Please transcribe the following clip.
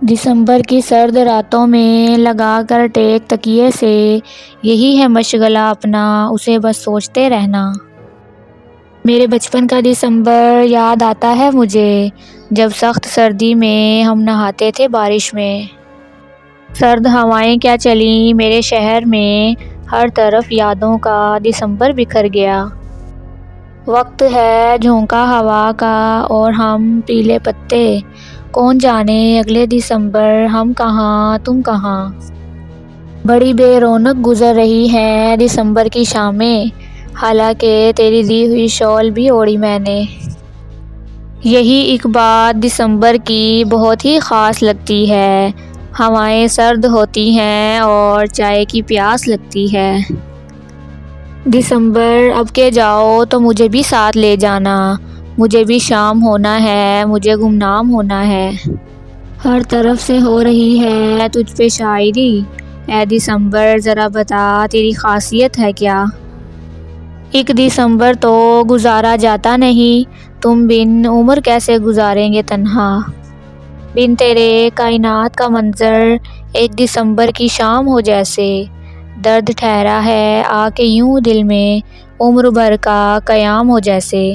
دسمبر کی سرد راتوں میں لگا کر ٹیک تکیے سے، یہی ہے مشغلہ اپنا، اسے بس سوچتے رہنا۔ میرے بچپن کا دسمبر یاد آتا ہے مجھے، جب سخت سردی میں ہم نہاتے تھے بارش میں۔ سرد ہوائیں کیا چلیں میرے شہر میں، ہر طرف یادوں کا دسمبر بکھر گیا۔ وقت ہے جھونکا ہوا کا اور ہم پیلے پتے، کون جانے اگلے دسمبر ہم کہاں تم کہاں۔ بڑی بے رونق گزر رہی ہیں دسمبر کی شامیں، حالانکہ تیری دی ہوئی شال بھی اوڑھی میں نے۔ یہی ایک بات دسمبر کی بہت ہی خاص لگتی ہے، ہوائیں سرد ہوتی ہیں اور چائے کی پیاس لگتی ہے۔ دسمبر اب کہ جاؤ تو مجھے بھی ساتھ لے جانا، مجھے بھی شام ہونا ہے، مجھے گمنام ہونا ہے۔ ہر طرف سے ہو رہی ہے تجھ پہ شاعری، اے دسمبر ذرا بتا تیری خاصیت ہے کیا۔ ایک دسمبر تو گزارا جاتا نہیں، تم بن عمر کیسے گزاریں گے تنہا۔ بن تیرے کائنات کا منظر ایک دسمبر کی شام ہو جیسے، درد ٹھہرا ہے آ کے یوں دل میں عمر بھر کا قیام ہو جیسے۔